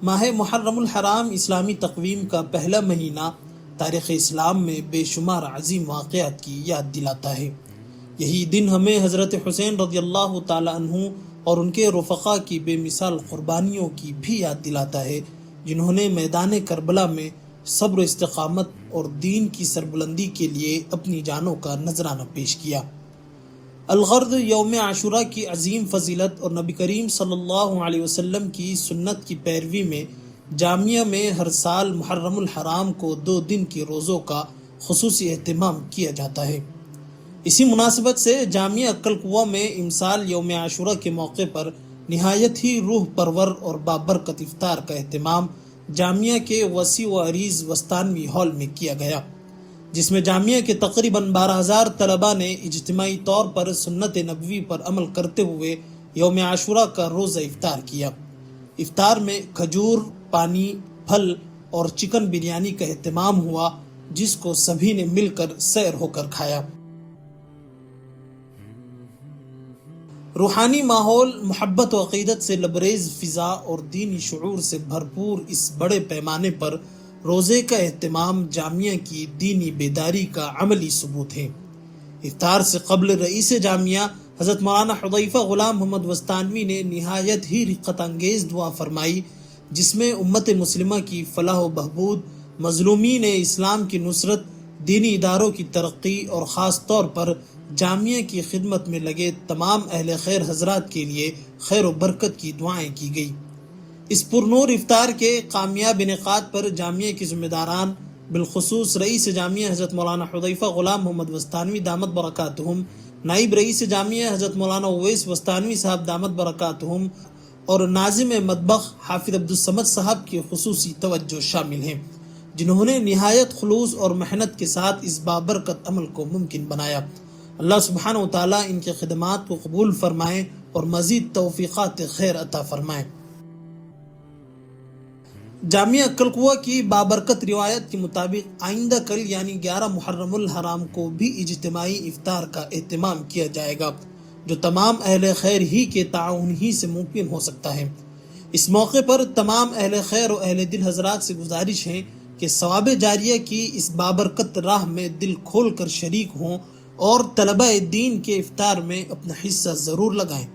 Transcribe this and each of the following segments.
ماہ محرم الحرام اسلامی تقویم کا پہلا مہینہ تاریخ اسلام میں بے شمار عظیم واقعات کی یاد دلاتا ہے۔ یہی دن ہمیں حضرت حسین رضی اللہ تعالی عنہ اور ان کے رفقا کی بے مثال قربانیوں کی بھی یاد دلاتا ہے، جنہوں نے میدان کربلا میں صبر و استقامت اور دین کی سربلندی کے لیے اپنی جانوں کا نذرانہ پیش کیا۔ الغرض یوم عاشوراء کی عظیم فضیلت اور نبی کریم صلی اللہ علیہ وسلم کی سنت کی پیروی میں جامعہ میں ہر سال محرم الحرام کو 2 دن کے روزوں کا خصوصی اہتمام کیا جاتا ہے۔ اسی مناسبت سے جامعہ عقل قوہ میں امسال یوم عاشوراء کے موقع پر نہایت ہی روح پرور اور بابرکت افطار کا اہتمام جامعہ کے وسیع و عریض وسطانوی ہال میں کیا گیا، جس میں جامعہ کے تقریباً 12,000 طلباء نے اجتماعی طور پر سنت نبوی پر عمل کرتے ہوئے یوم عاشوراء کا روزہ افطار کیا۔ افطار میں کھجور، پانی، پھل اور چکن بریانی کا اہتمام ہوا، جس کو سبھی نے مل کر سیر ہو کر کھایا۔ روحانی ماحول، محبت و عقیدت سے لبریز فضا اور دینی شعور سے بھرپور اس بڑے پیمانے پر روزے کا اہتمام جامعہ کی دینی بیداری کا عملی ثبوت ہے۔ افطار سے قبل رئیس جامعہ حضرت مولانا حذیفہ غلام محمد وسطانوی نے نہایت ہی رقت انگیز دعا فرمائی، جس میں امت مسلمہ کی فلاح و بہبود، مظلومین اسلام کی نصرت، دینی اداروں کی ترقی اور خاص طور پر جامعہ کی خدمت میں لگے تمام اہل خیر حضرات کے لیے خیر و برکت کی دعائیں کی گئی۔ اس پرنور افطار کے کامیاب انعقاد پر جامعہ کے ذمہ داران، بالخصوص رئیس جامعہ حضرت مولانا حذیفہ غلام محمد وسطانوی دامت برکاتہم، نائب رئیس جامعہ حضرت مولانا اویس وسطانوی صاحب دامت برکاتہم اور ناظم مطبخ حافظ عبدالصمد صاحب کی خصوصی توجہ شامل ہیں، جنہوں نے نہایت خلوص اور محنت کے ساتھ اس بابرکت عمل کو ممکن بنایا۔ اللہ سبحانہ و تعالیٰ ان کے خدمات کو قبول فرمائیں اور مزید توفیقات خیر عطا فرمائیں۔ جامعہ عقل قوہ کی بابرکت روایت کے مطابق آئندہ کل یعنی 11 محرم الحرام کو بھی اجتماعی افطار کا اہتمام کیا جائے گا، جو تمام اہل خیر ہی کے تعاون ہی سے ممکن ہو سکتا ہے۔ اس موقع پر تمام اہل خیر و اہل دل حضرات سے گزارش ہے کہ ثواب جاریہ کی اس بابرکت راہ میں دل کھول کر شریک ہوں اور طلبہ دین کے افطار میں اپنا حصہ ضرور لگائیں۔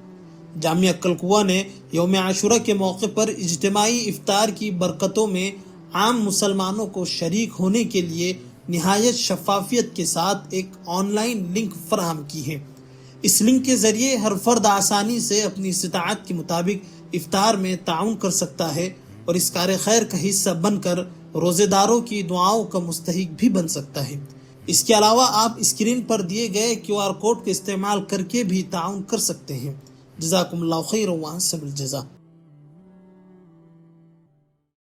جامعہ عقل قوہ نے یوم عاشوراء کے موقع پر اجتماعی افطار کی برکتوں میں عام مسلمانوں کو شریک ہونے کے لیے نہایت شفافیت کے ساتھ ایک آن لائن لنک فراہم کی ہے۔ اس لنک کے ذریعے ہر فرد آسانی سے اپنی استطاعت کے مطابق افطار میں تعاون کر سکتا ہے اور اس کار خیر کا حصہ بن کر روزے داروں کی دعاؤں کا مستحق بھی بن سکتا ہے۔ اس کے علاوہ آپ اسکرین پر دیے گئے QR کوڈ کا استعمال کر کے بھی تعاون کر سکتے ہیں۔ جزاکم اللہ خیر و احسن الجزا۔